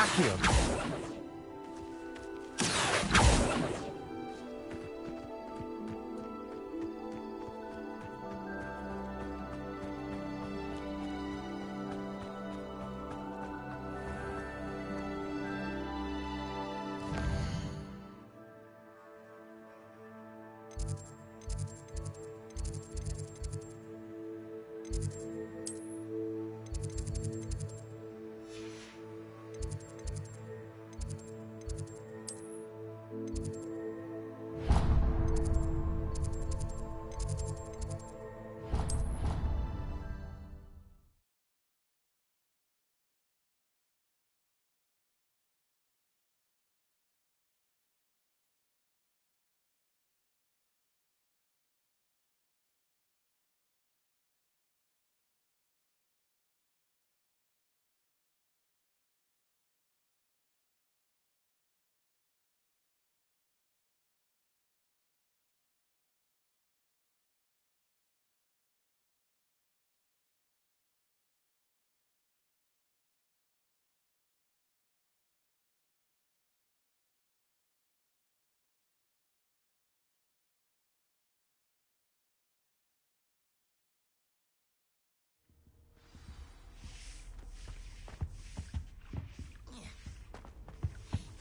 Accio.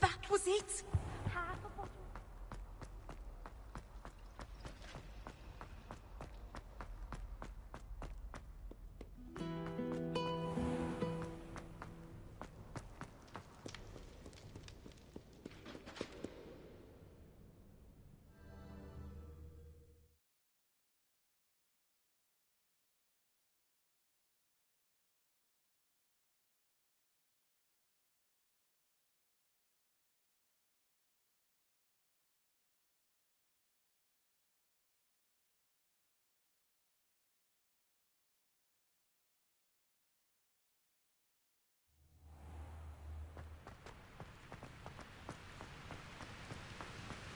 That was it!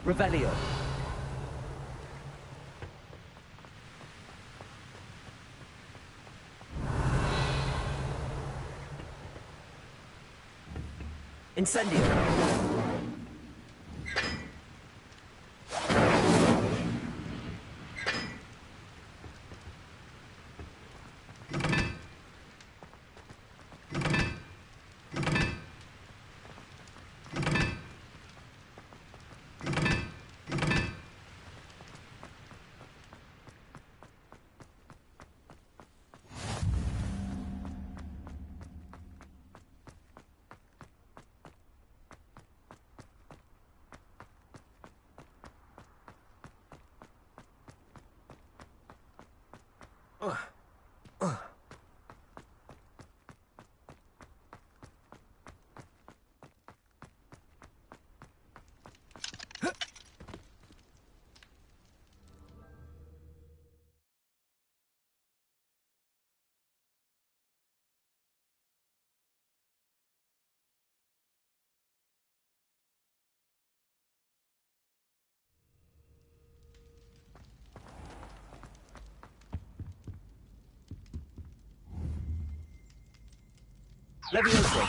Revelio. Incendio. Leviosa.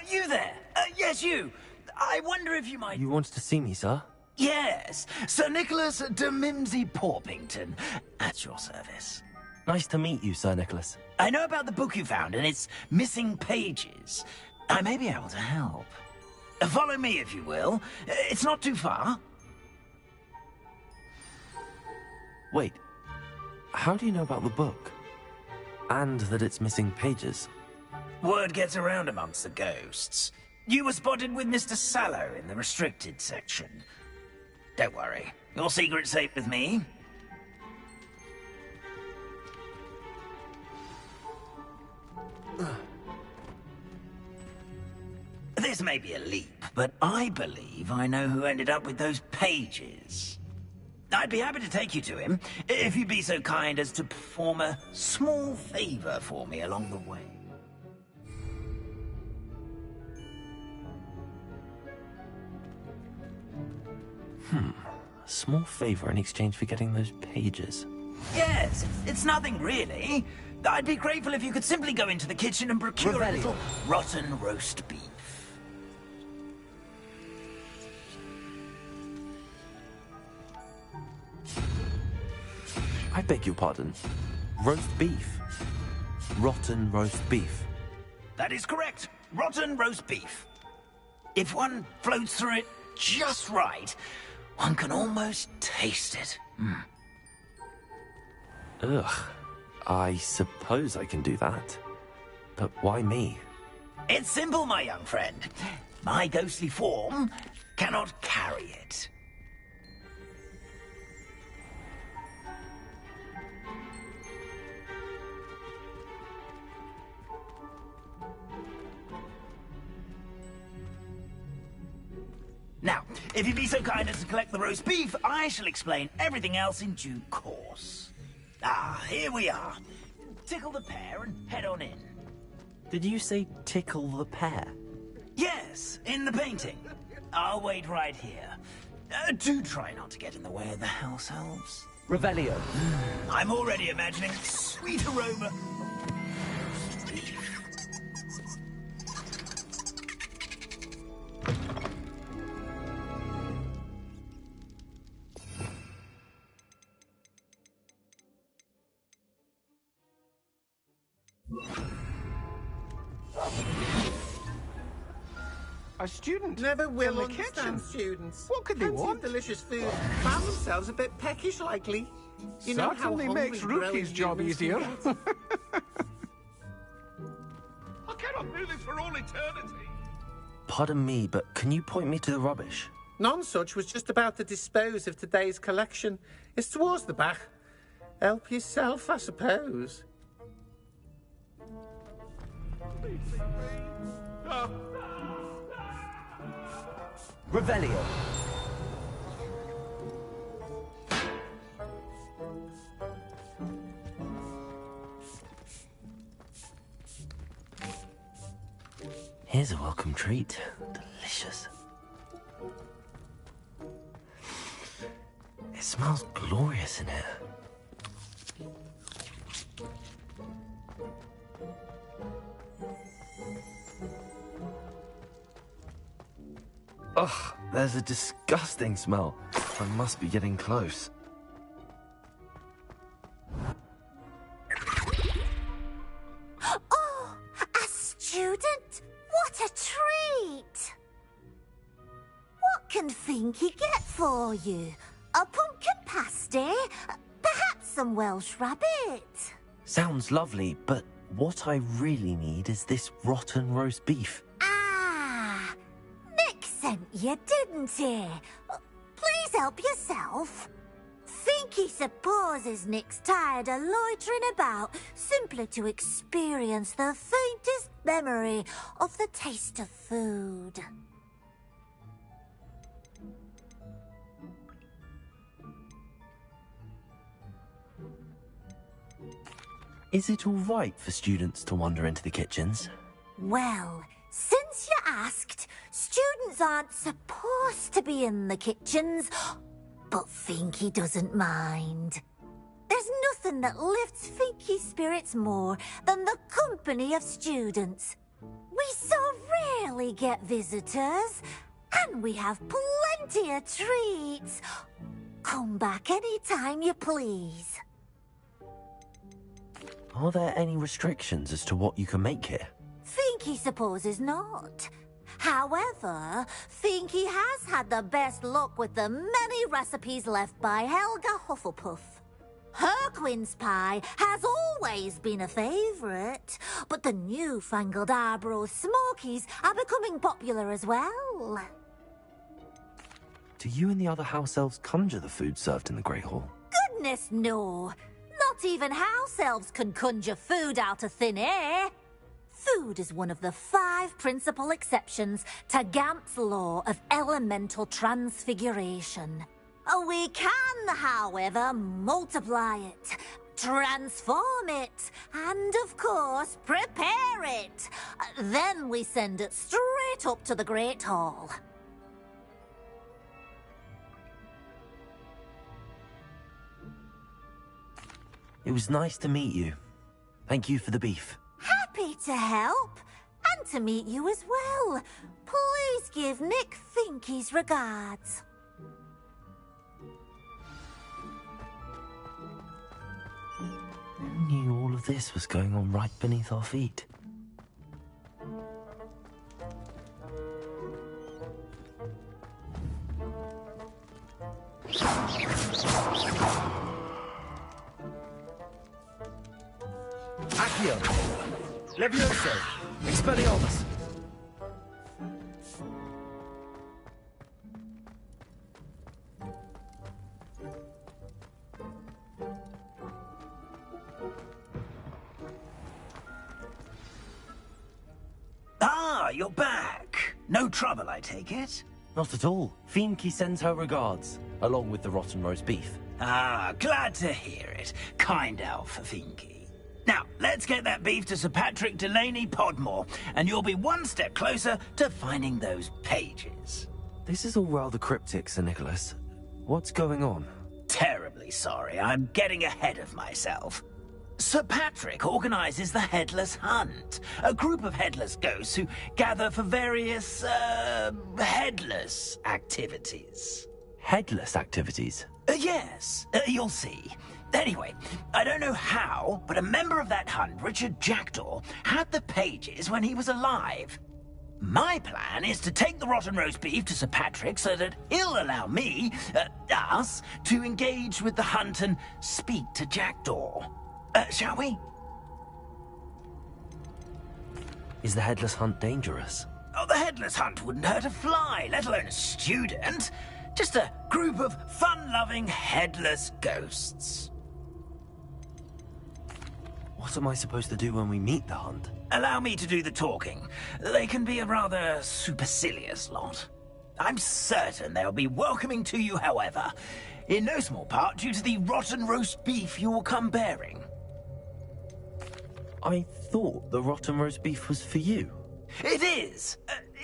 You there? Yes, you. I wonder if you might... You wanted to see me, sir? Yes, Sir Nicholas de Mimsy Porpington, at your service. Nice to meet you, Sir Nicholas. I know about the book you found and its missing pages. I may be able to help. Follow me, if you will. It's not too far. Wait, how do you know about the book? And that it's missing pages? Word gets around amongst the ghosts. You were spotted with Mr. Sallow in the restricted section. Don't worry, your secret's safe with me. This may be a leap, but I believe I know who ended up with those pages. I'd be happy to take you to him, if you'd be so kind as to perform a small favor for me along the way. A small favor in exchange for getting those pages. Yes, it's nothing really. I'd be grateful if you could simply go into the kitchen and procure a little rotten roast beef. I beg your pardon. Roast beef. Rotten roast beef. That is correct. Rotten roast beef. If one floats through it just right, one can almost taste it. Ugh. I suppose I can do that. But why me? It's simple, my young friend. My ghostly form cannot carry it. Now, if you'd be so kind as to collect the roast beef, I shall explain everything else in due course. Ah, here we are. Tickle the pear and head on in. Did you say tickle the pear? Yes, in the painting. I'll wait right here. Do try not to get in the way of the house elves. Revelio. I'm already imagining sweet aroma. A student? Never will in the understand kitchen? students. What could they Plenty of want? delicious food. Found themselves a bit peckish, likely. You know how Certainly hungry makes growing Rookie's job humans can easier. get. I cannot do this for all eternity. Pardon me, but can you point me to the rubbish? Nonsuch was just about to dispose of today's collection. It's towards the back. Help yourself, I suppose. Revelio. Here's a welcome treat. Delicious. It smells glorious in here. Ugh, there's a disgusting smell. I must be getting close. Oh, a student? What a treat! What can Finky get for you? A pumpkin pasty? Perhaps some Welsh rabbit? Sounds lovely, but what I really need is this rotten roast beef. Ah, Nick sent you, didn't he? Please help yourself. Finky supposes Nick's tired of loitering about simply to experience the faintest memory of the taste of food. Is it all right for students to wander into the kitchens? Well, since you asked, students aren't supposed to be in the kitchens, but Finky doesn't mind. There's nothing that lifts Finky's spirits more than the company of students. We so rarely get visitors, and we have plenty of treats. Come back any time you please. Are there any restrictions as to what you can make here? Finky supposes not. However, Finky has had the best luck with the many recipes left by Helga Hufflepuff. Her quince pie has always been a favourite, but the newfangled Arbroath Smokies are becoming popular as well. Do you and the other house elves conjure the food served in the Great Hall? Goodness no! Not even house elves can conjure food out of thin air. Food is one of the 5 principal exceptions to Gamp's law of elemental transfiguration. We can, however, multiply it, transform it, and, of course, prepare it. Then we send it straight up to the Great Hall. It was nice to meet you. Thank you for the beef. Happy to help. And to meet you as well. Please give Nick Finky's regards. Who knew all of this was going on right beneath our feet? Accio! Levioso! Expelliarmus! Ah, you're back. No trouble, I take it? Not at all. Finky sends her regards, along with the rotten roast beef. Ah, glad to hear it. Kind elf, Finky. Now, let's get that beef to Sir Patrick Delaney Podmore, and you'll be one step closer to finding those pages. This is all rather cryptic, Sir Nicholas. What's going on? Terribly sorry, I'm getting ahead of myself. Sir Patrick organizes the Headless Hunt, a group of headless ghosts who gather for various, headless activities. Headless activities? Yes, you'll see. Anyway, I don't know how, but a member of that hunt, Richard Jackdaw, had the pages when he was alive. My plan is to take the rotten roast beef to Sir Patrick so that he'll allow me, us, to engage with the hunt and speak to Jackdaw. Shall we? Is the Headless Hunt dangerous? Oh, the Headless Hunt wouldn't hurt a fly, let alone a student. Just a group of fun-loving headless ghosts. What am I supposed to do when we meet the hunt? Allow me to do the talking. They can be a rather supercilious lot. I'm certain they'll be welcoming to you, however, in no small part due to the rotten roast beef you will come bearing. I thought the rotten roast beef was for you. It is,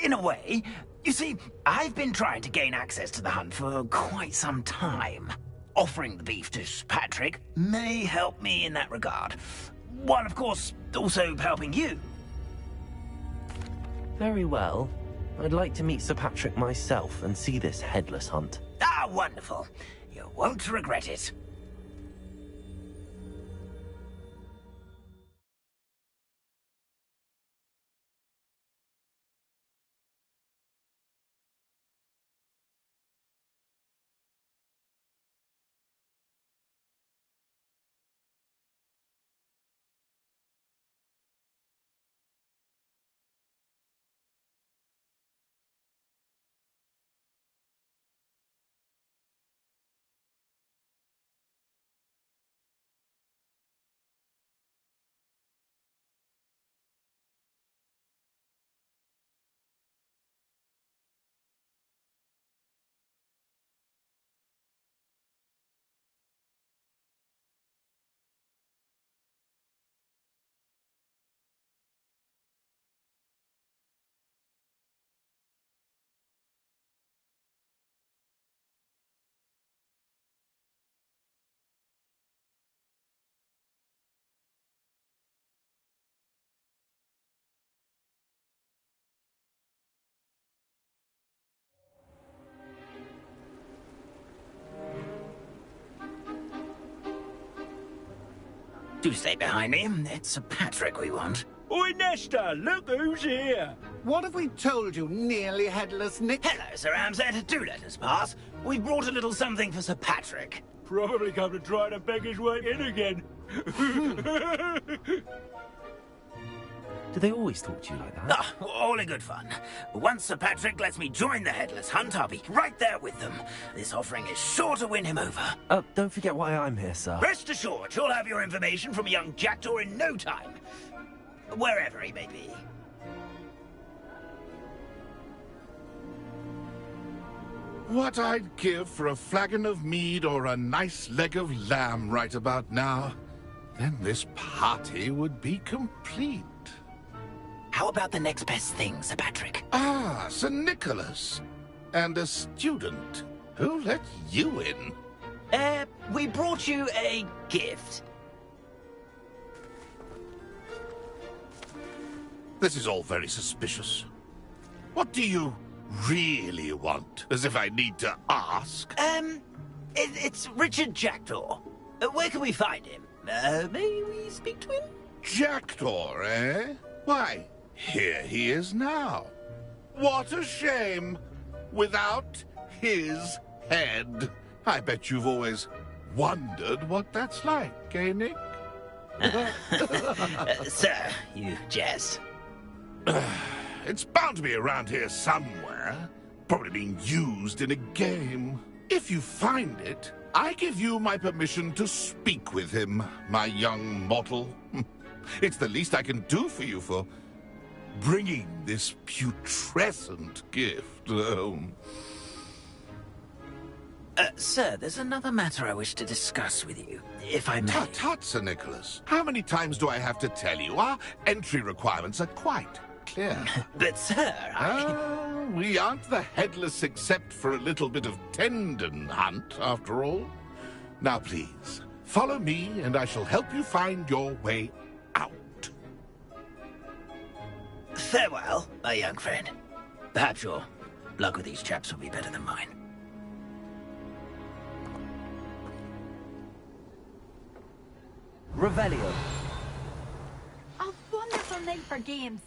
in a way. You see, I've been trying to gain access to the hunt for quite some time. Offering the beef to Patrick may help me in that regard. While, of course, also helping you. Very well. I'd like to meet Sir Patrick myself and see this Headless Hunt. Ah, wonderful. You won't regret it. Do stay behind me. It's Sir Patrick we want. Oi, Nesta, look who's here! What have we told you, nearly headless Nick? Hello, Sir Ramsay. Do let us pass. We brought a little something for Sir Patrick. Probably come to try to beg his way in again. Do they always talk to you like that? Ah, all in good fun. Once Sir Patrick lets me join the Headless Hunt, I'll be right there with them. This offering is sure to win him over. Don't forget why I'm here, sir. Rest assured, you'll have your information from young Jackdaw in no time. Wherever he may be. What I'd give for a flagon of mead or a nice leg of lamb right about now. Then this party would be complete. How about the next best thing, Sir Patrick? Ah, Sir Nicholas. And a student. Who let you in? We brought you a gift. This is all very suspicious. What do you really want? As if I need to ask. It's Richard Jackdaw. Where can we find him? May we speak to him? Jackdaw, eh? Why, here he is now. What a shame. Without his head. I bet you've always wondered what that's like, eh, Nick? Sir, you jest. It's bound to be around here somewhere. Probably being used in a game. If you find it, I give you my permission to speak with him, my young mortal. It's the least I can do for you for bringing this putrescent gift home. Sir, there's another matter I wish to discuss with you, if I may. Tut, Sir Nicholas. How many times do I have to tell you? Our entry requirements are quite clear. But, sir, We aren't the headless except for a little bit of tendon hunt, after all. Now, please, follow me, and I shall help you find your way out. Farewell, my young friend. Perhaps your luck with these chaps will be better than mine. Revelio. A wonderful night for games.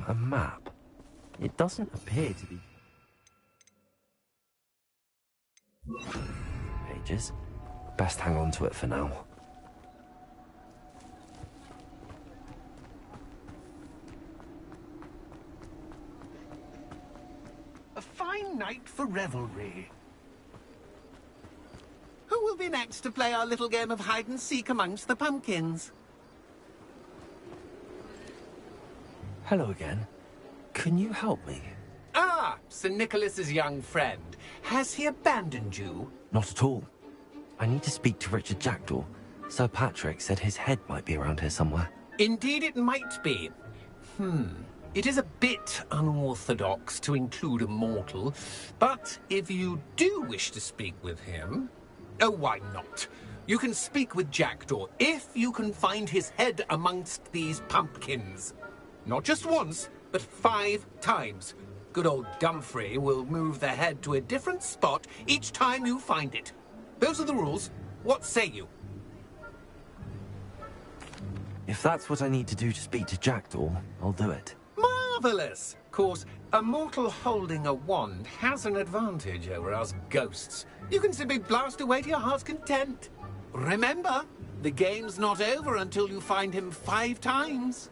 A map. It doesn't appear to be... pages. Best hang on to it for now. A fine night for revelry. Who will be next to play our little game of hide-and-seek amongst the pumpkins? Hello again. Can you help me? Ah, Sir Nicholas's young friend. Has he abandoned you? Not at all. I need to speak to Richard Jackdaw. Sir Patrick said his head might be around here somewhere. Indeed it might be. It is a bit unorthodox to include a mortal, but if you do wish to speak with him... Oh, why not? You can speak with Jackdaw if you can find his head amongst these pumpkins. Not just once, but 5 times. Good old Dumfrey will move the head to a different spot each time you find it. Those are the rules. What say you? If that's what I need to do to speak to Jackdaw, I'll do it. Marvellous! Of course, a mortal holding a wand has an advantage over us ghosts. You can simply blast away to your heart's content. Remember, the game's not over until you find him 5 times.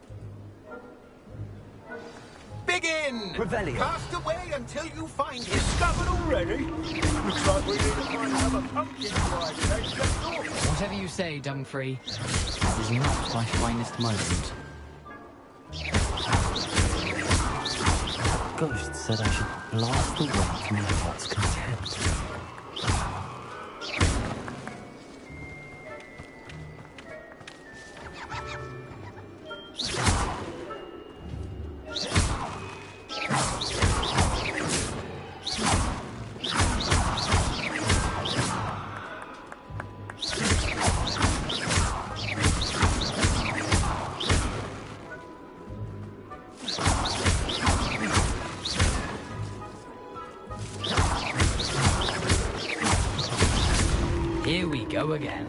Begin! Revelio. Cast away until you find him. Discovered already? Looks like we need to find another pumpkin ride next door. Whatever you say, Dumfrey. This is not my finest moment. Ghost said I should blast away to my heart's content. Here we go again.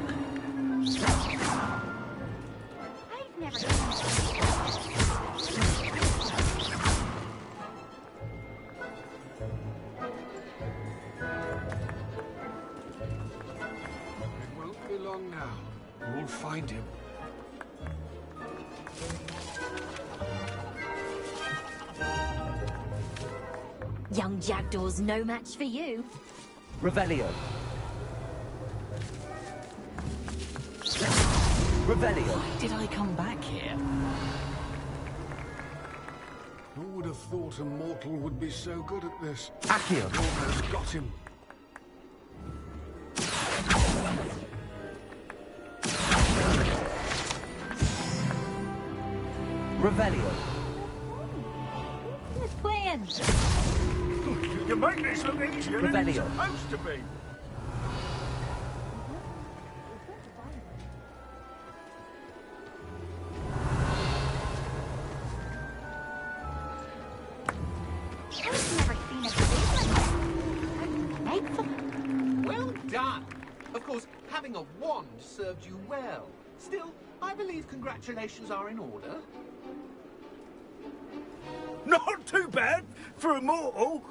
I've never It won't be long now. You'll find him. Young Jackdaw's no match for you. Revelio. Revelio. Why did I come back here? Who would have thought a mortal would be so good at this? Accio. Almost got him. Revelio. Who's playing? You make this look easier than it's Revelio. supposed to be. done. Of course, having a wand served you well. Still, I believe congratulations are in order. Not too bad for a mortal.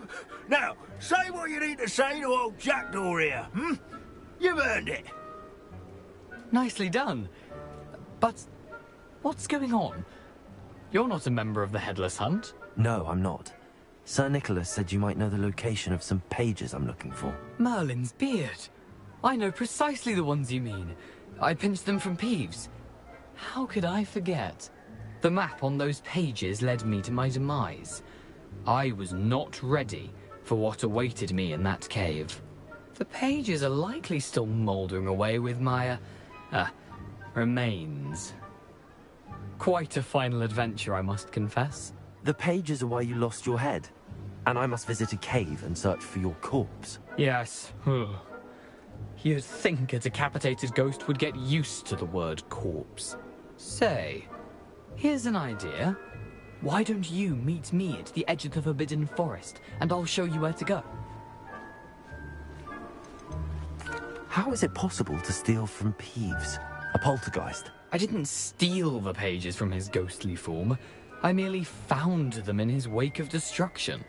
Now, say what you need to say to old Jackdaw here, hmm? You've earned it. Nicely done. But what's going on? You're not a member of the Headless Hunt. No, I'm not. Sir Nicholas said you might know the location of some pages I'm looking for. Merlin's beard. I know precisely the ones you mean. I pinched them from Peeves. How could I forget? The map on those pages led me to my demise. I was not ready for what awaited me in that cave. The pages are likely still mouldering away with my, remains. Quite a final adventure, I must confess. The pages are why you lost your head, and I must visit a cave and search for your corpse. Yes. You'd think a decapitated ghost would get used to the word corpse. Say, here's an idea. Why don't you meet me at the edge of the Forbidden Forest, and I'll show you where to go? How is it possible to steal from Peeves, a poltergeist? I didn't steal the pages from his ghostly form. I merely found them in his wake of destruction.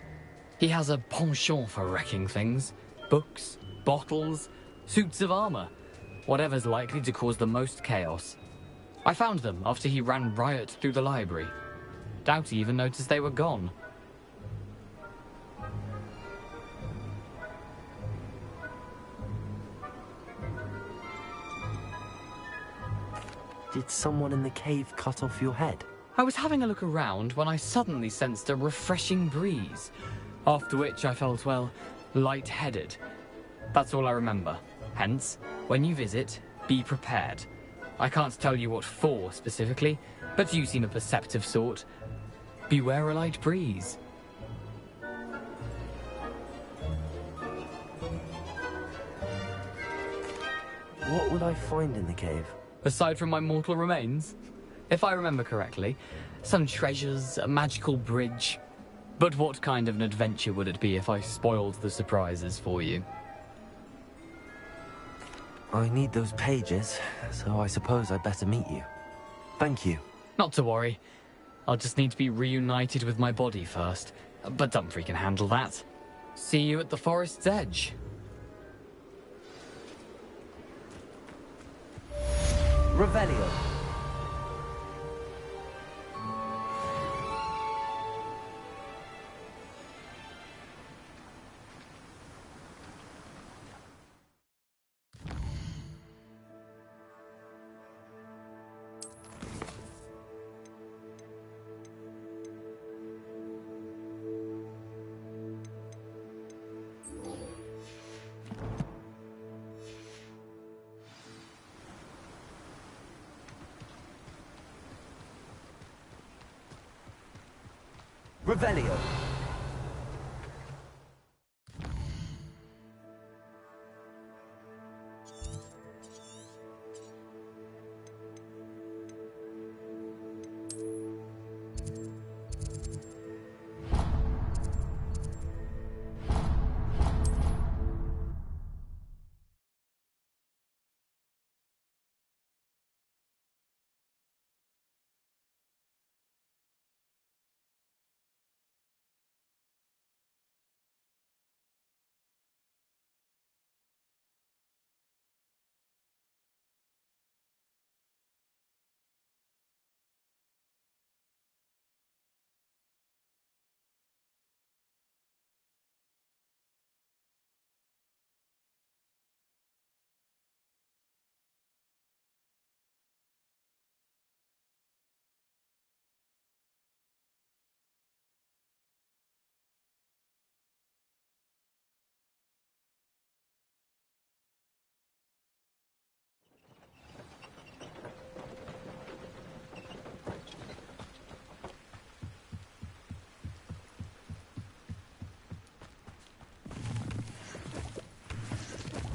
He has a penchant for wrecking things. Books, bottles, suits of armor. Whatever's likely to cause the most chaos. I found them after he ran riot through the library. Doubt he even noticed they were gone. Did someone in the cave cut off your head? I was having a look around when I suddenly sensed a refreshing breeze, after which I felt, well, lightheaded. That's all I remember. Hence, when you visit, be prepared. I can't tell you what for specifically, but you seem a perceptive sort. Beware a light breeze. What would I find in the cave? Aside from my mortal remains? If I remember correctly, some treasures, a magical bridge. But what kind of an adventure would it be if I spoiled the surprises for you? I need those pages, so I suppose I'd better meet you. Thank you. Not to worry. I'll just need to be reunited with my body first. But Dumfries can handle that. See you at the forest's edge. Revelio. Revelio.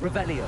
Revelio.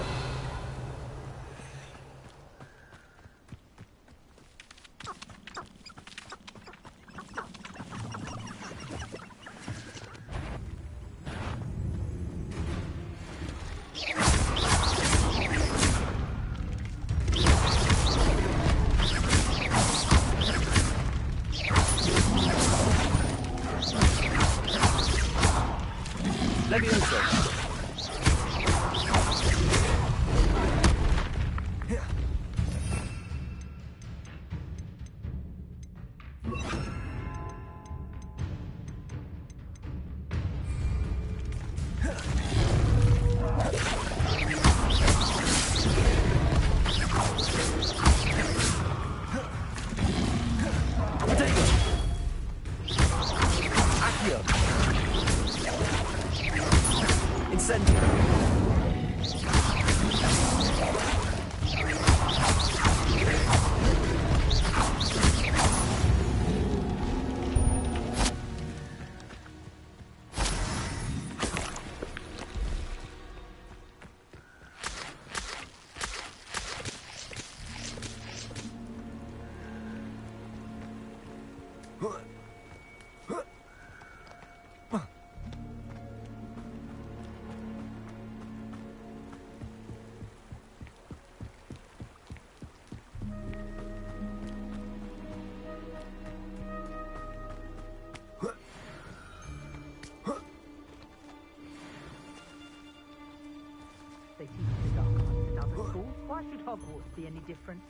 they teach the dark arts at other schools. Why should Hogwarts be any different?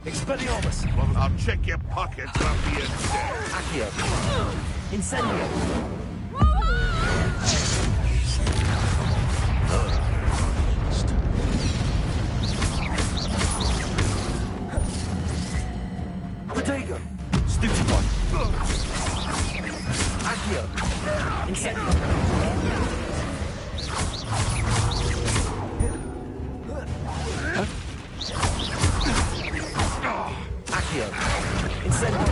Expelliarmus! Well, I'll check your pockets up the instead. Accio! Incendio! Protego! Stupefy! Accio! Incendio! Accio! Incendio!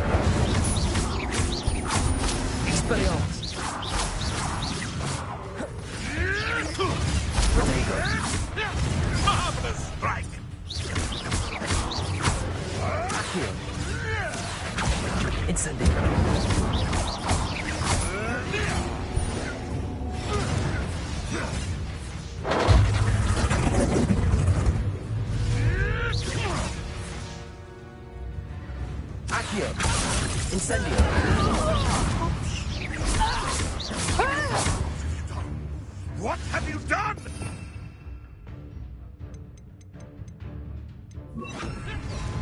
Expelliarmus! Protego! Marvelous strike! Accio! Incendio! Accio! Incendio! What have you done?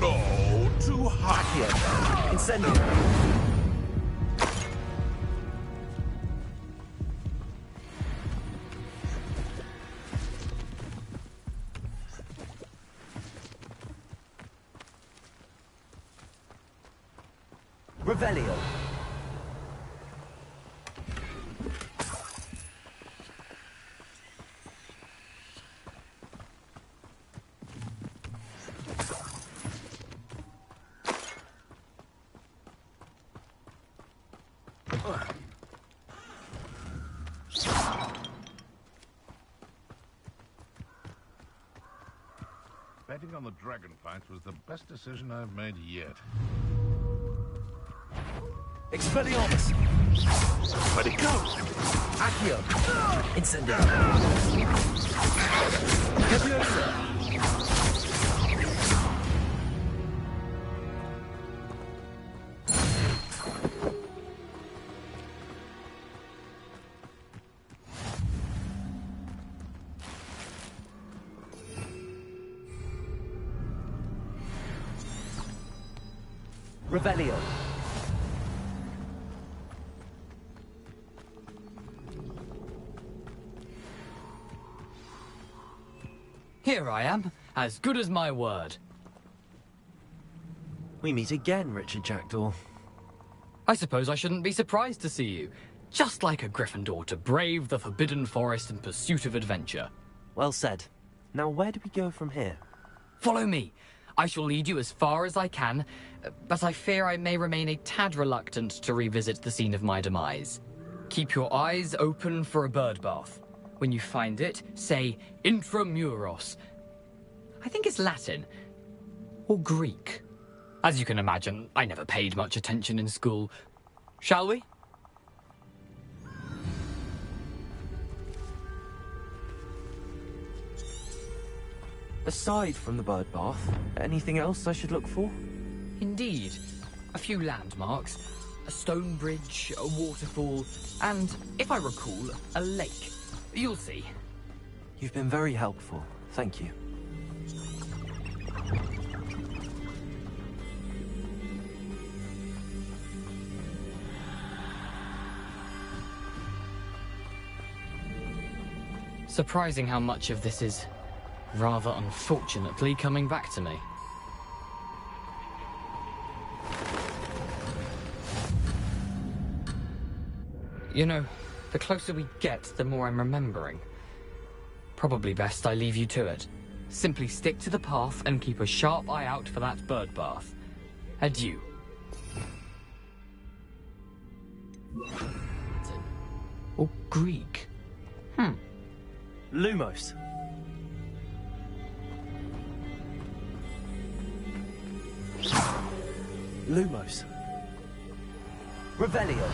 Oh, too hot. Accio! Incendio! Revelio! Betting on the dragon fights was the best decision I've made yet. Expelliarmus! Where'd it go? Accio! Incendio! Leviosa! Revelio! Here I am, as good as my word. We meet again, Richard Jackdaw. I suppose I shouldn't be surprised to see you. Just like a Gryffindor to brave the Forbidden Forest in pursuit of adventure. Well said. Now where do we go from here? Follow me. I shall lead you as far as I can, but I fear I may remain a tad reluctant to revisit the scene of my demise. Keep your eyes open for a bird bath. When you find it, say intramuros. I think it's Latin. Or Greek. As you can imagine, I never paid much attention in school. Shall we? Aside from the bird bath, anything else I should look for? Indeed. A few landmarks. A stone bridge, a waterfall, and, if I recall, a lake. You'll see. You've been very helpful. Thank you. Surprising how much of this is, rather unfortunately, coming back to me. You know, the closer we get, the more I'm remembering. Probably best I leave you to it. Simply stick to the path and keep a sharp eye out for that bird bath. Adieu. Or Greek. Lumos. Lumos. Revelio!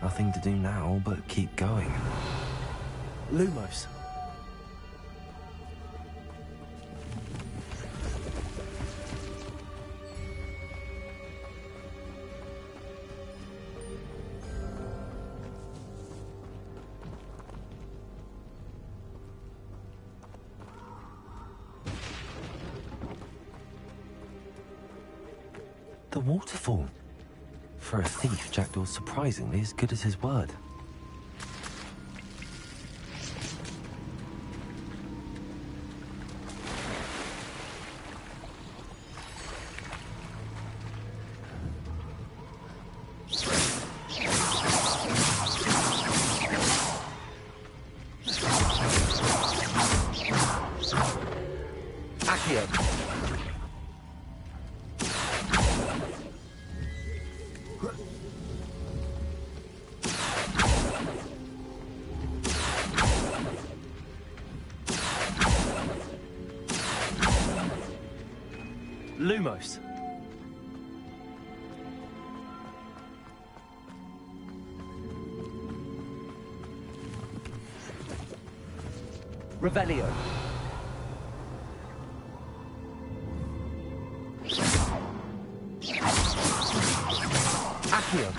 Nothing to do now but keep going. Lumos. The waterfall. For a thief, Jackdaw's surprisingly as good as his word. Lumos. Revelio. Accio.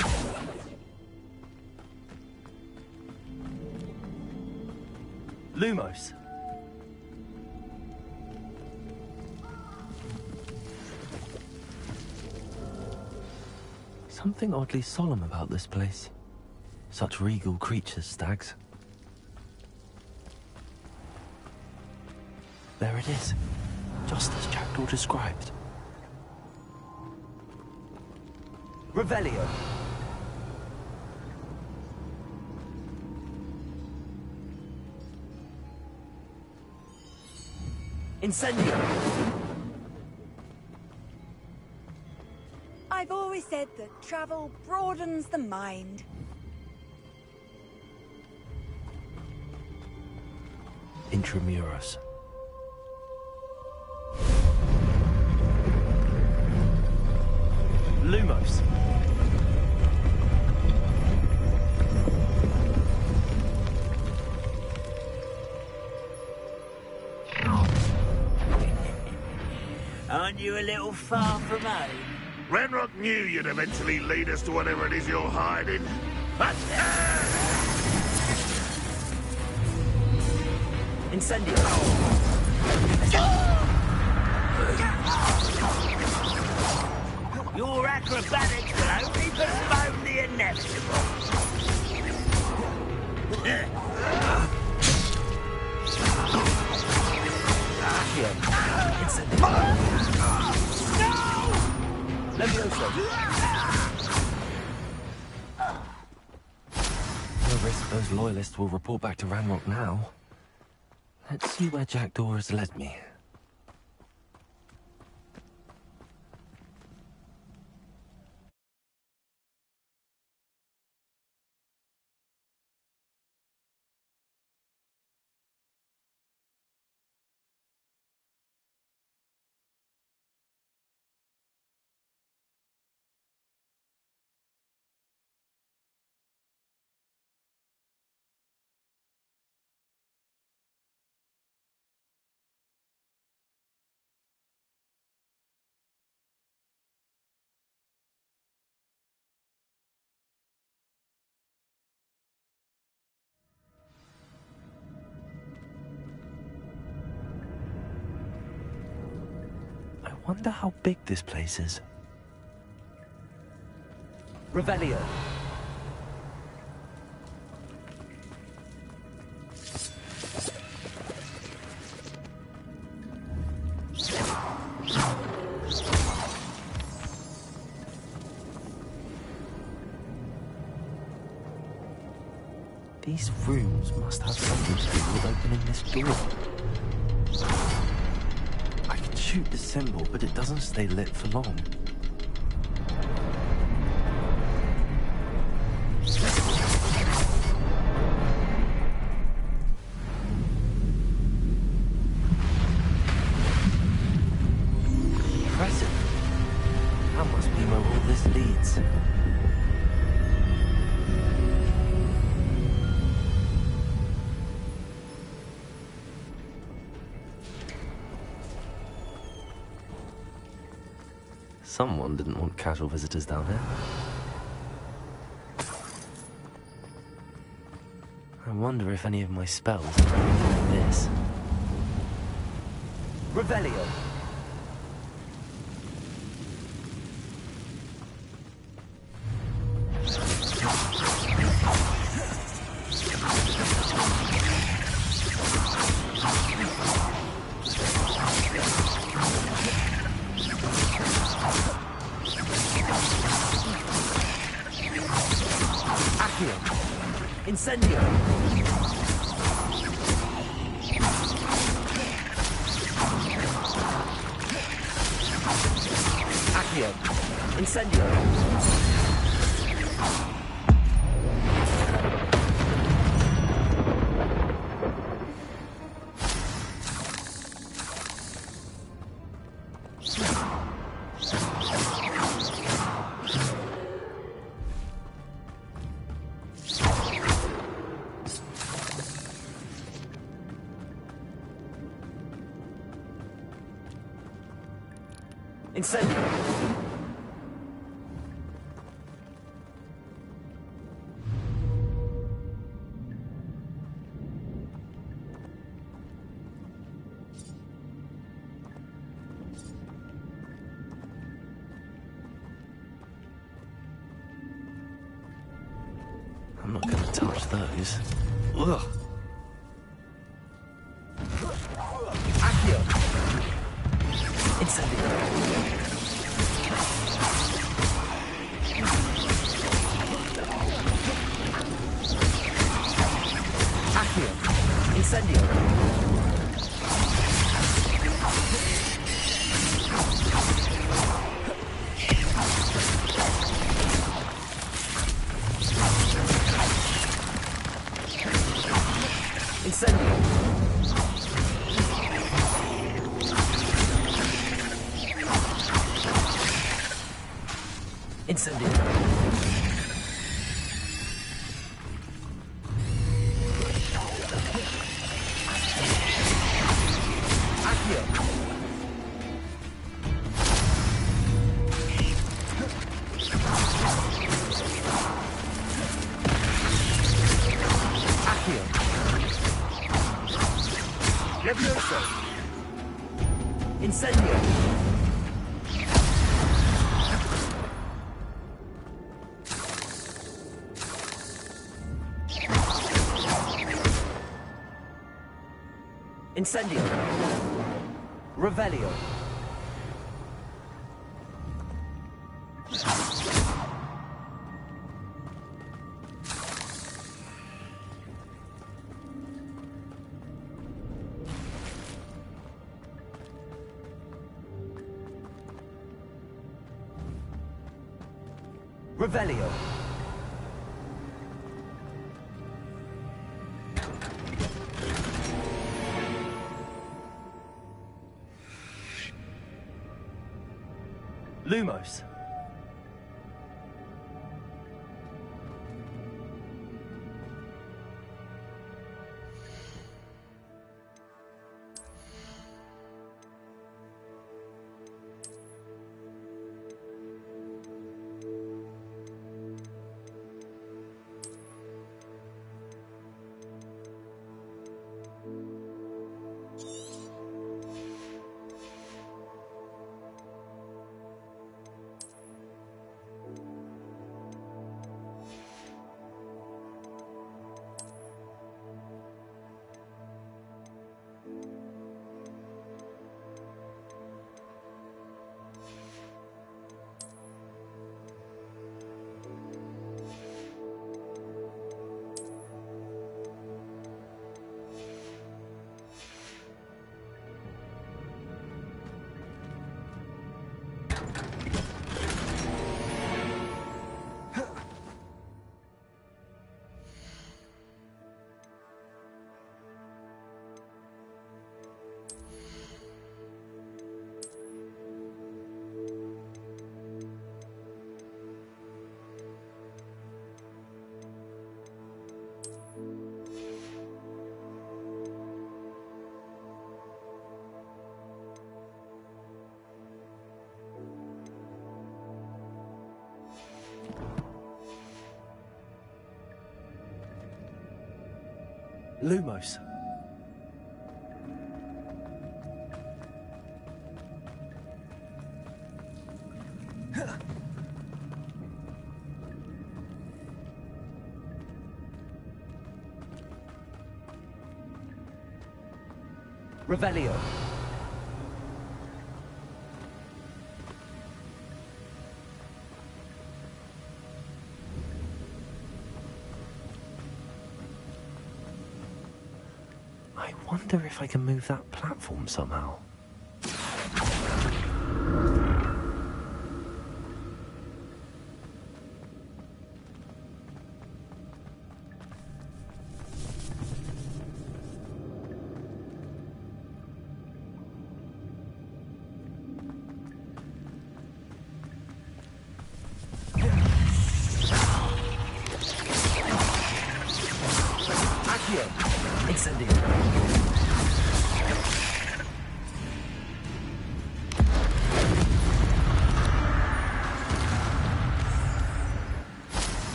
Lumos. Something oddly solemn about this place. Such regal creatures, stags. There it is, just as Jackdaw described. Revelio. Incendio. I've always said that travel broadens the mind. Intramuros. Lumos. Aren't you a little far from home? Renrock knew you'd eventually lead us to whatever it is you're hiding. But Incendio. Your acrobatics will only postpone the inevitable. Levioso. No risk those loyalists will report back to Ranrock now. Let's see where Jackdaw has led me. I wonder how big this place is. Revelio. These rooms must have something to do with opening this door. I can shoot the symbol, but it doesn't stay lit for long. Impressive. That must be where all this leads. Someone didn't want casual visitors down here. I wonder if any of my spells are anything like this. Revelio. Accio. Incendio. Accio. Incendio. Incendio. I'm not gonna touch those. Ugh. Accio. Incendio. Accio. Incendio. Incendio. Incendio. Accio. Accio. Levioso. Incendio. Incendio. Revelio. Revelio. Lumos. Lumos. Revelio. wonder if I can move that platform somehow.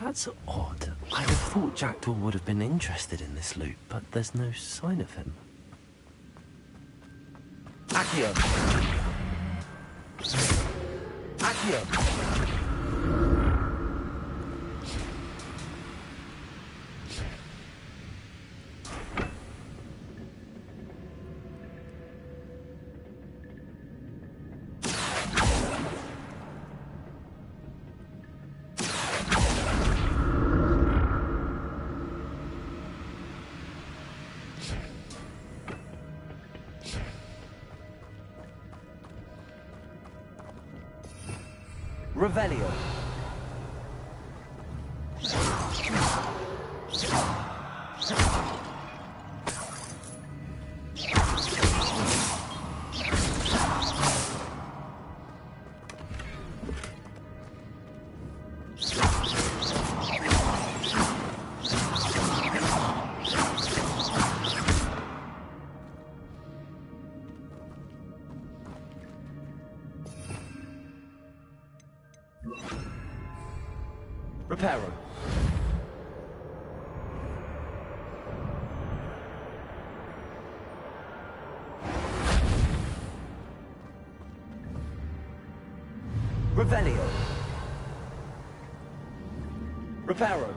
That's odd. I'd have thought Jackdaw would have been interested in this loot, but there's no sign of him. Accio. Accio. Revelio. Reparo. Revelio. Reparo.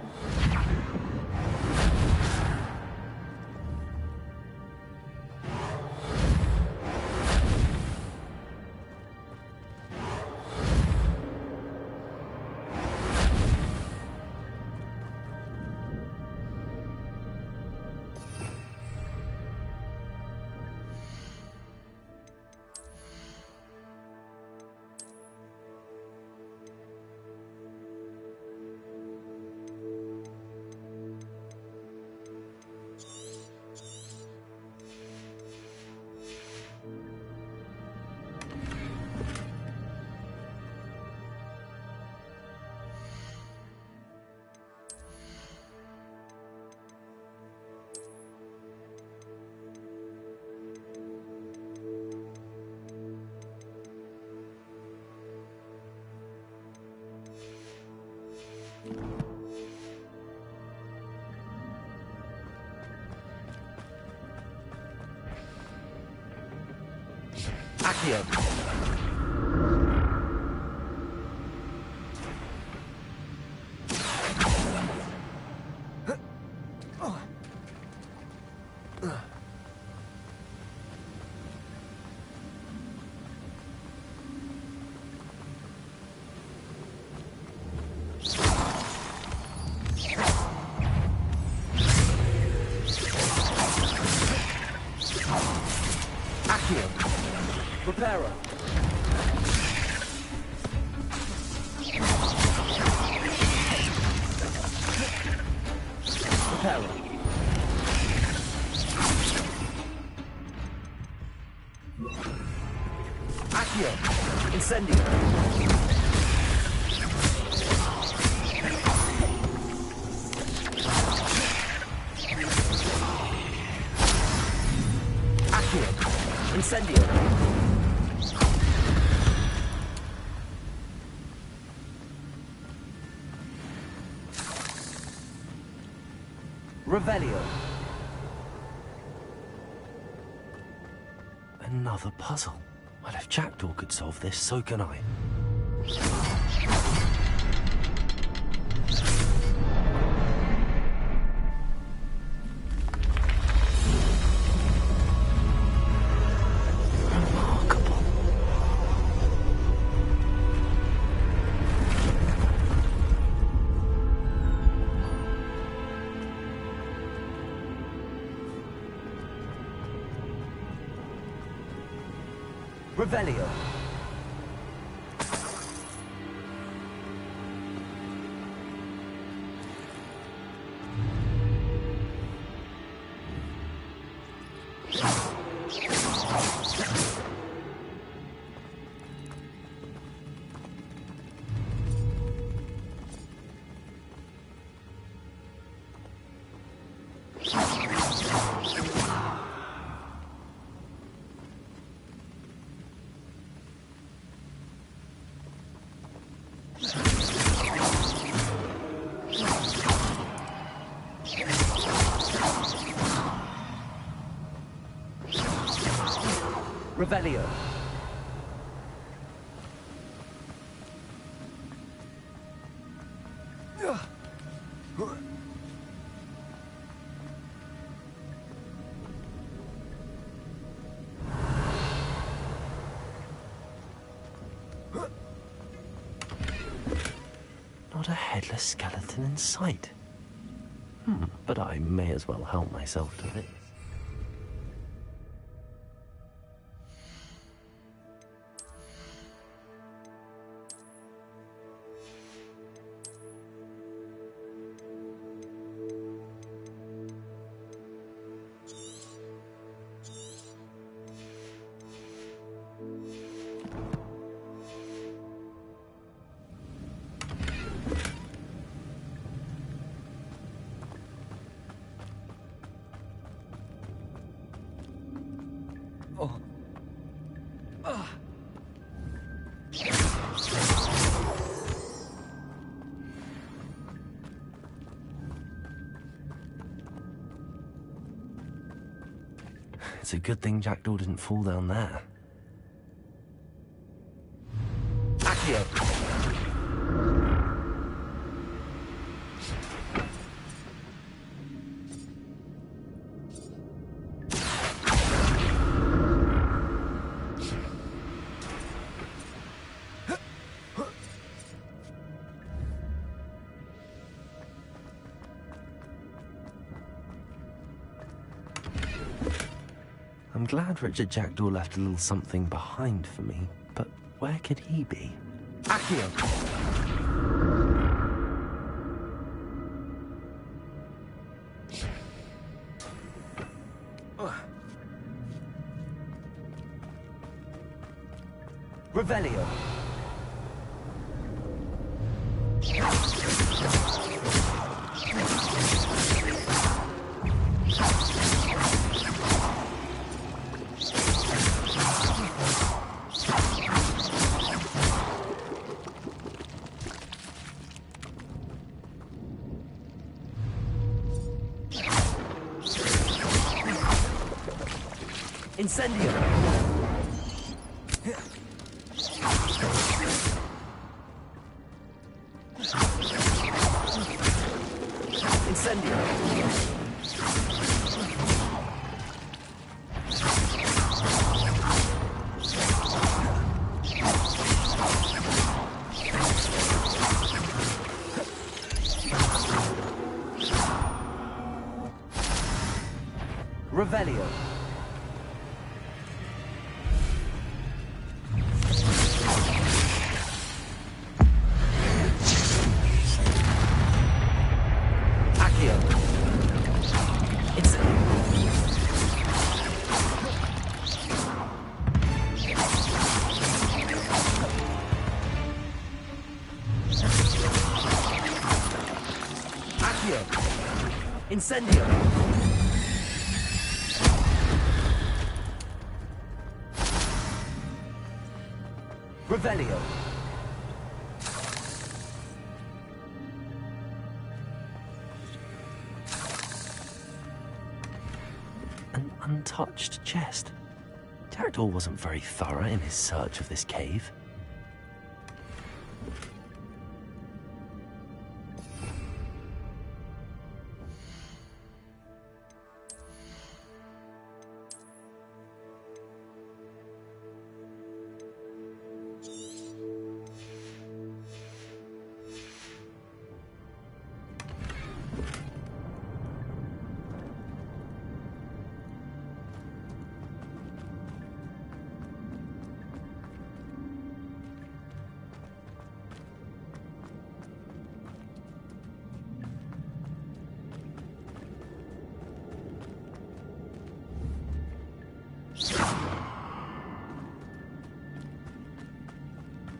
Accio. Reparo. Reparo. Accio. Incendio. Accio. Incendio. Revelio. Another puzzle. Well, if Jackdaw could solve this, so can I. Revelio. Revelio. Not a headless skeleton in sight. But I may as well help myself to it. It's a good thing Jackdaw didn't fall down there. Accio. I'm glad Richard Jackdaw left a little something behind for me, but where could he be? Accio. Revelio. Incendio. Incendio. Revelio. Incendio. Revelio. An untouched chest. Jackdaw wasn't very thorough in his search of this cave.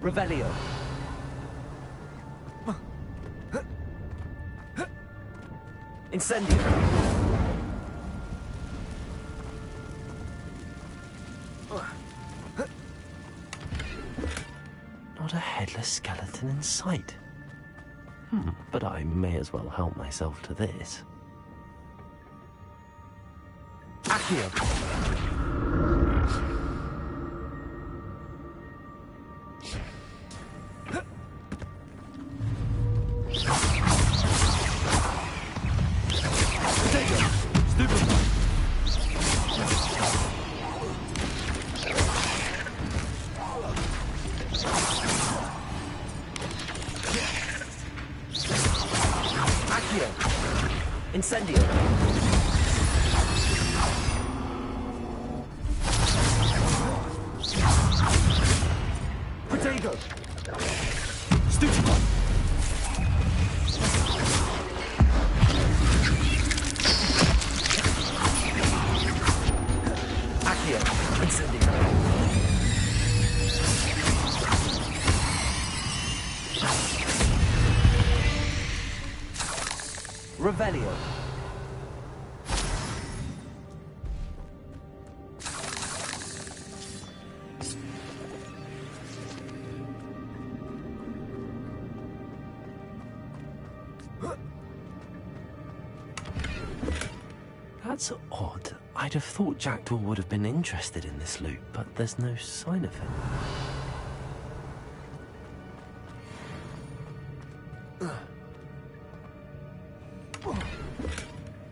Revelio. Incendio. Not a headless skeleton in sight. But I may as well help myself to this. Accio. Incendio. Protego. Stupefy. Accio. Incendio. Revelio. That's odd. I'd have thought Jackdaw would have been interested in this loot, but there's no sign of him.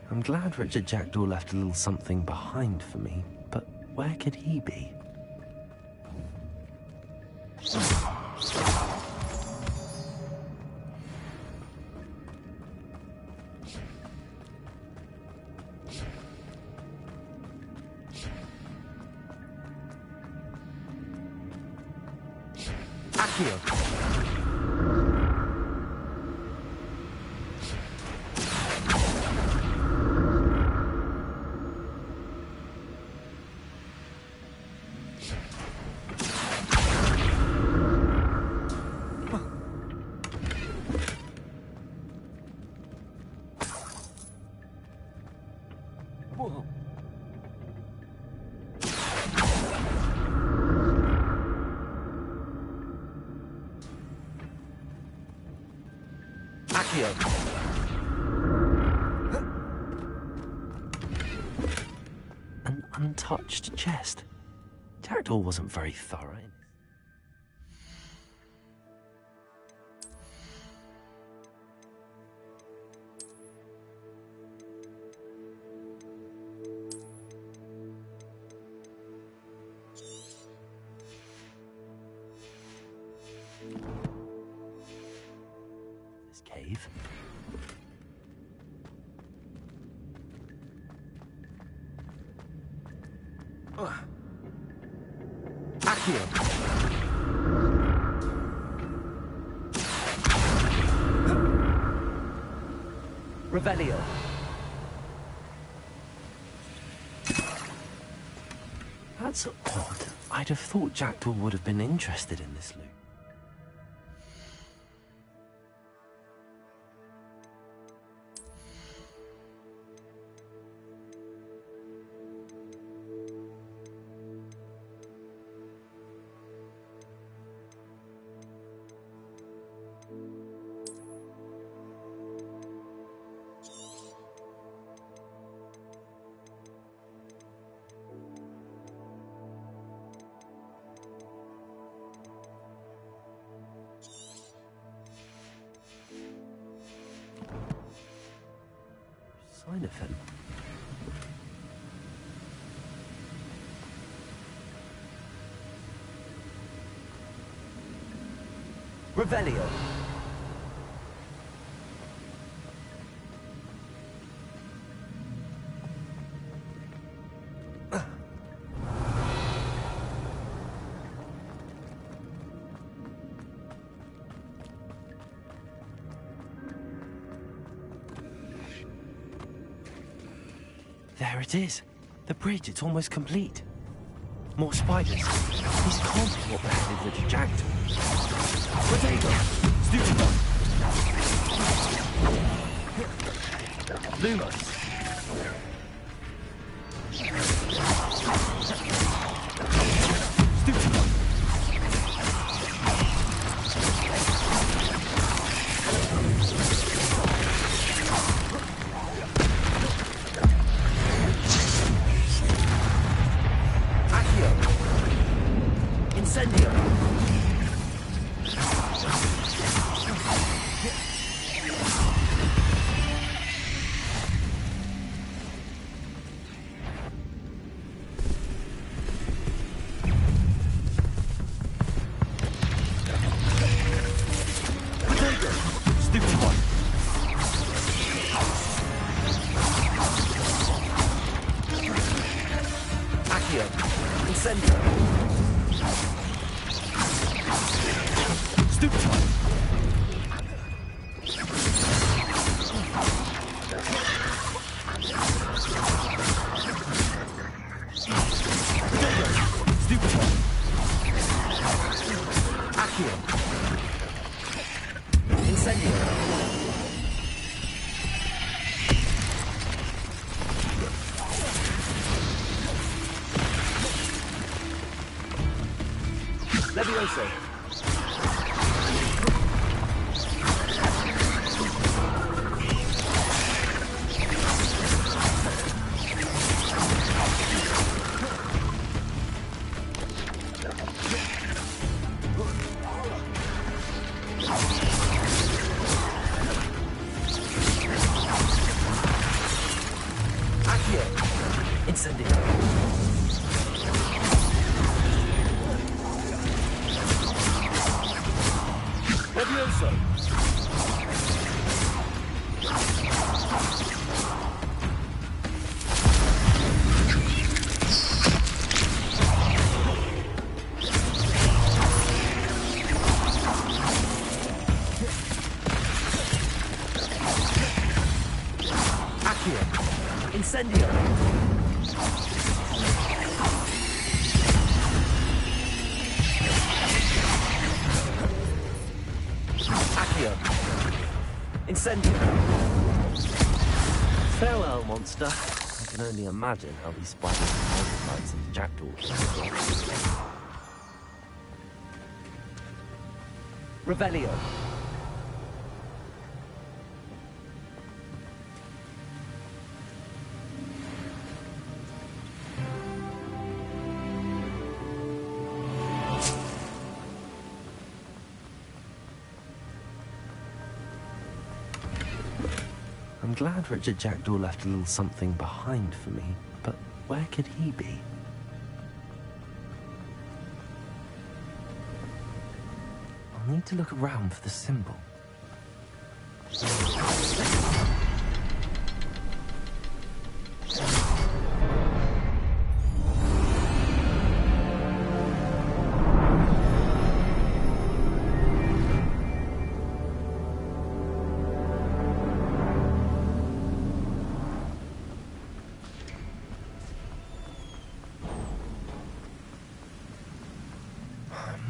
I'm glad Richard Jackdaw left a little something behind for me, but where could he be? Accio. An untouched chest. Jackdaw wasn't very thorough. This cave. Accio. Revelio. That's odd. I'd have thought Jackdaw would have been interested in this loot. Sign of him. Revelio. There it is. The bridge, it's almost complete. More spiders. These can't be what beheaded Richard Jackdaw. Potato! Stupid one! Lumos! Stupid one! Incendio! Potato! Stupid one! Accio! Incendio! Stupid one! Stupid one! Accio! Incendio! Levioso! Accio! Incendio! Levioso! Accio! Incendio! Accio! Incendio! Farewell, monster. I can only imagine how these spiders are multiplied since Jackdaw. Revelio. I'm glad Richard Jackdaw left a little something behind for me, but where could he be? I'll need to look around for the symbol.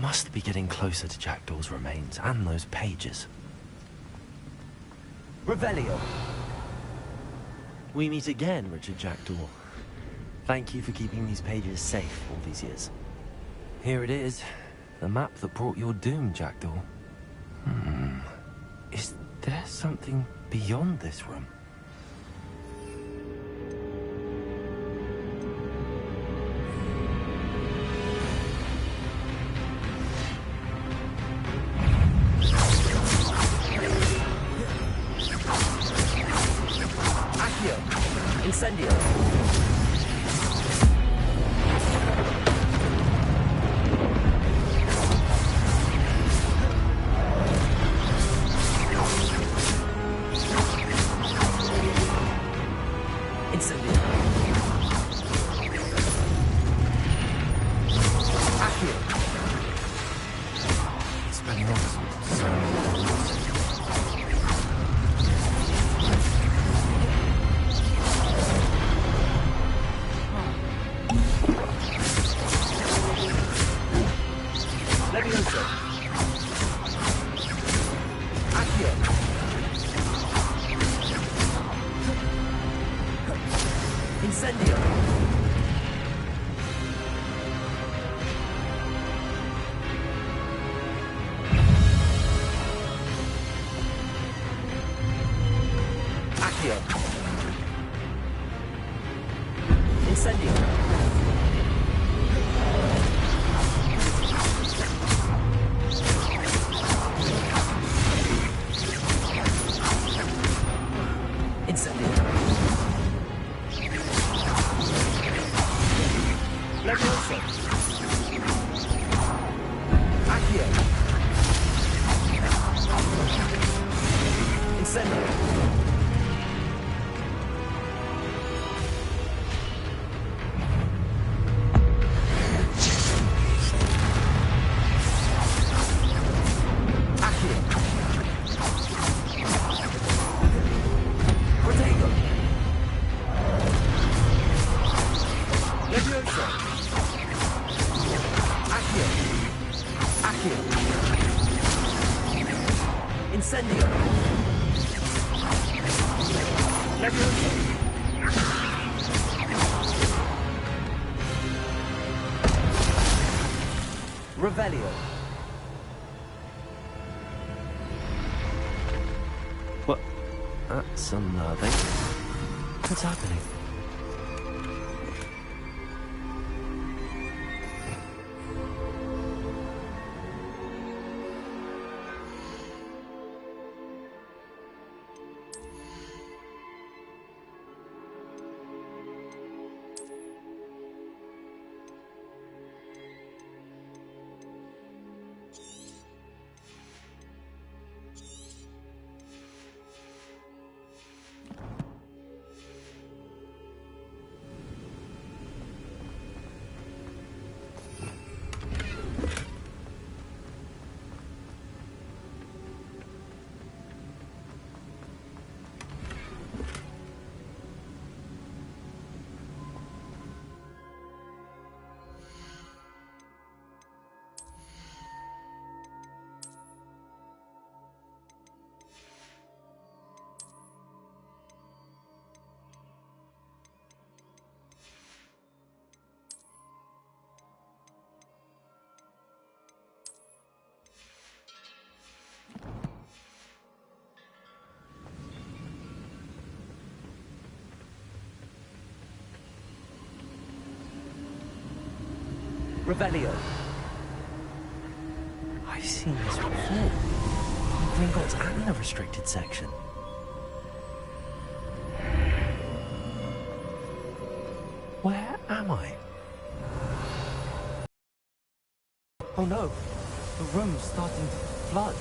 Must be getting closer to Jackdaw's remains and those pages. Revelio. We meet again, Richard Jackdaw. Thank you for keeping these pages safe all these years. Here it is, the map that brought your doom, Jackdaw. Is there something beyond this room? Incendio. Incendio! Revelio. What? That's unnerving. What's happening? Revelio. I've seen this before. Gringotts and the restricted section. Where am I? Oh no, the room's starting to flood.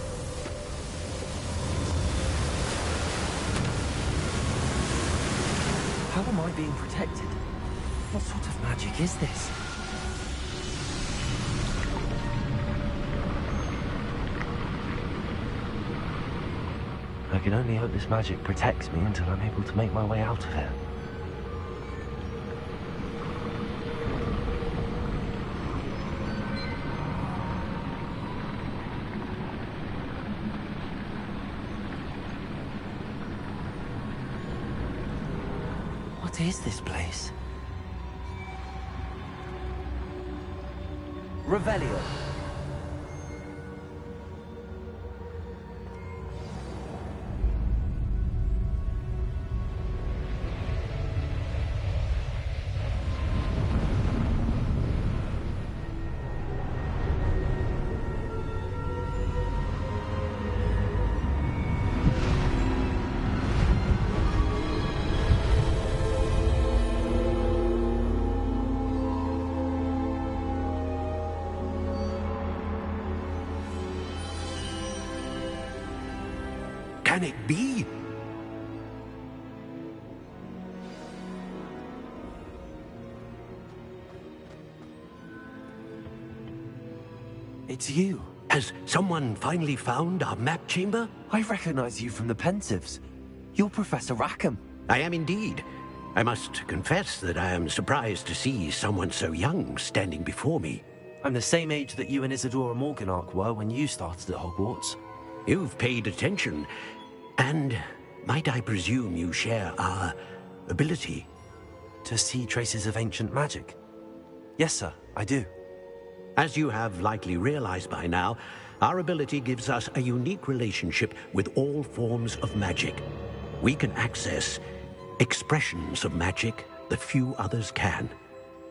How am I being protected? What sort of magic is this? I can only hope this magic protects me until I'm able to make my way out of here. What is this place? Revelio. Can it be? It's you. Has someone finally found our map chamber? I recognize you from the Pensives. You're Professor Rackham. I am indeed. I must confess that I am surprised to see someone so young standing before me. I'm the same age that you and Isadora Morganach were when you started at Hogwarts. You've paid attention. And might I presume you share our ability? To see traces of ancient magic? Yes, sir, I do. As you have likely realized by now, our ability gives us a unique relationship with all forms of magic. We can access expressions of magic that few others can.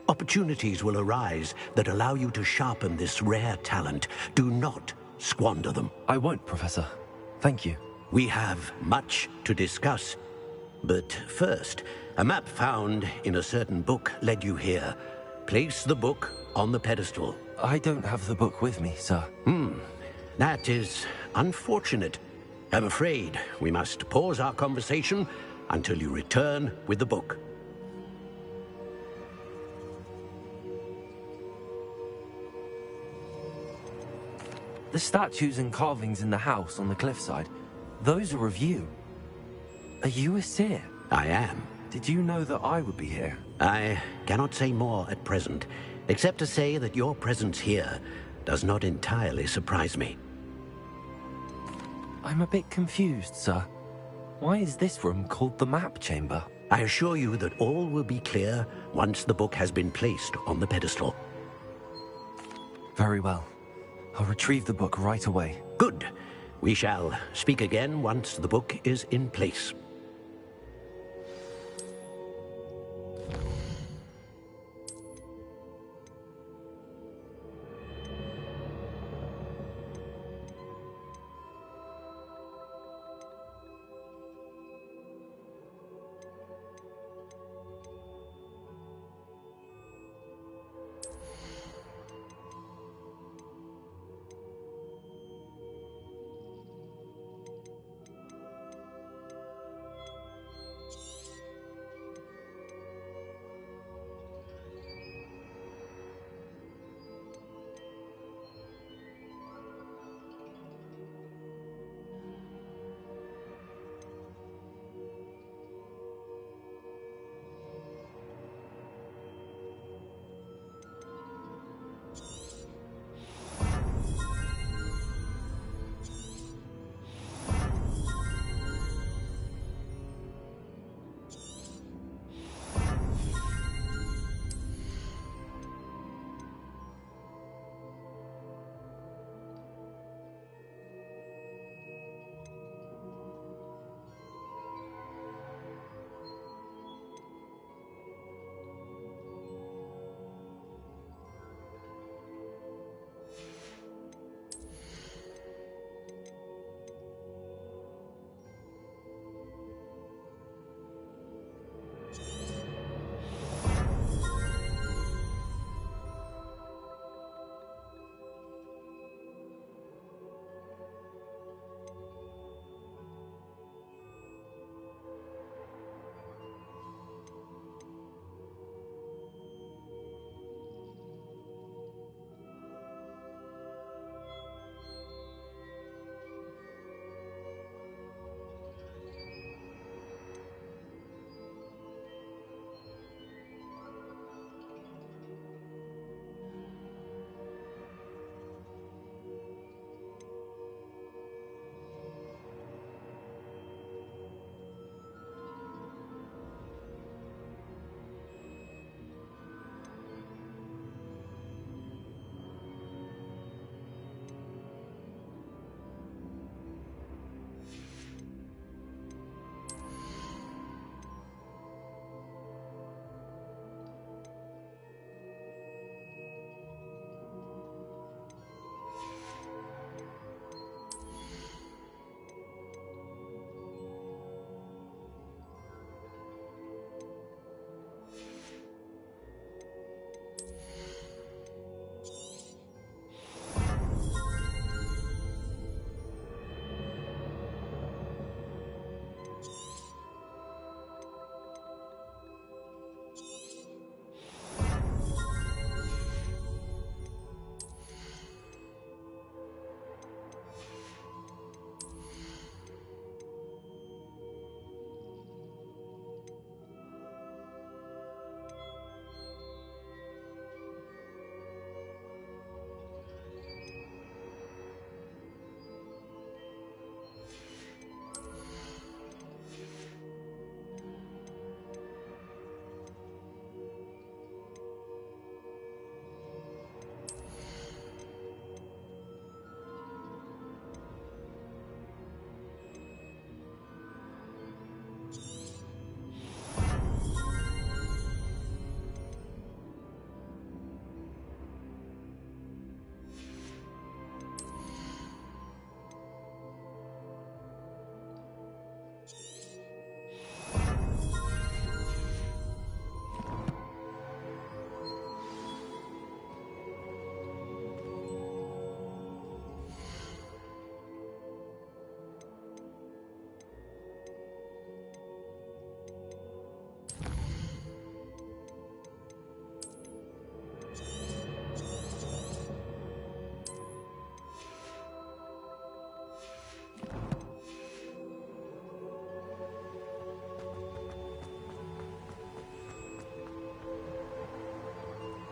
Opportunities will arise that allow you to sharpen this rare talent. Do not squander them. I won't, Professor. Thank you. We have much to discuss. But first, a map found in a certain book led you here. Place the book on the pedestal. I don't have the book with me, sir. That is unfortunate. I'm afraid we must pause our conversation until you return with the book. The statues and carvings in the house on the cliffside, those are of you. Are you a seer? I am. Did you know that I would be here? I cannot say more at present, except to say that your presence here does not entirely surprise me. I'm a bit confused, sir. Why is this room called the map chamber? I assure you that all will be clear once the book has been placed on the pedestal. Very well. I'll retrieve the book right away. Good. We shall speak again once the book is in place.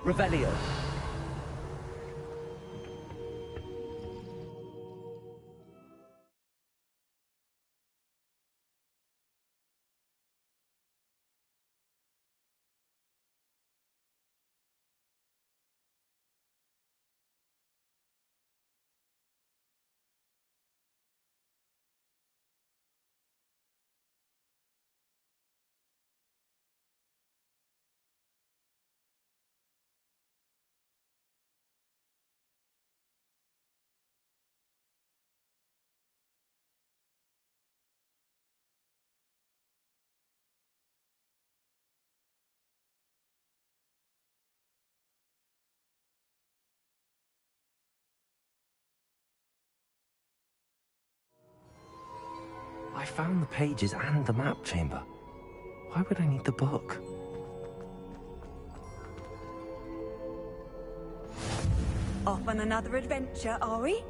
Revelio. I found the pages and the map chamber. Why would I need the book? Off on another adventure, are we?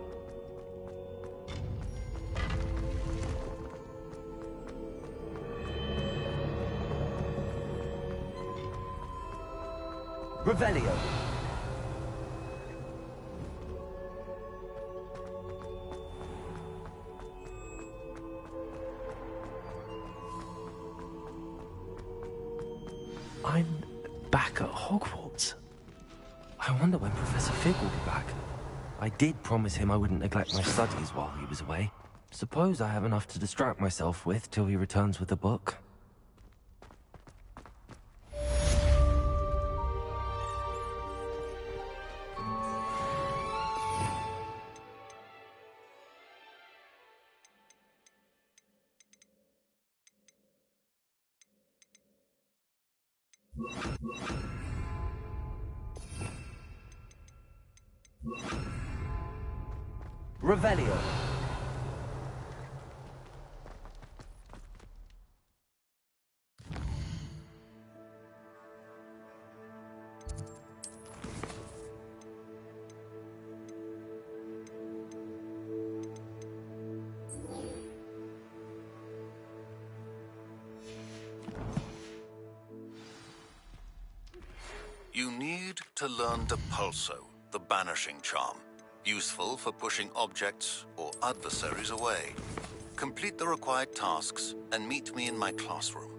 Revelio. I'm back at Hogwarts. I wonder when Professor Fig will be back. I did promise him I wouldn't neglect my studies while he was away. Suppose I have enough to distract myself with till he returns with the book. Revelio. You need to learn Depulso, the banishing charm. Useful for pushing objects or adversaries away. Complete the required tasks and meet me in my classroom.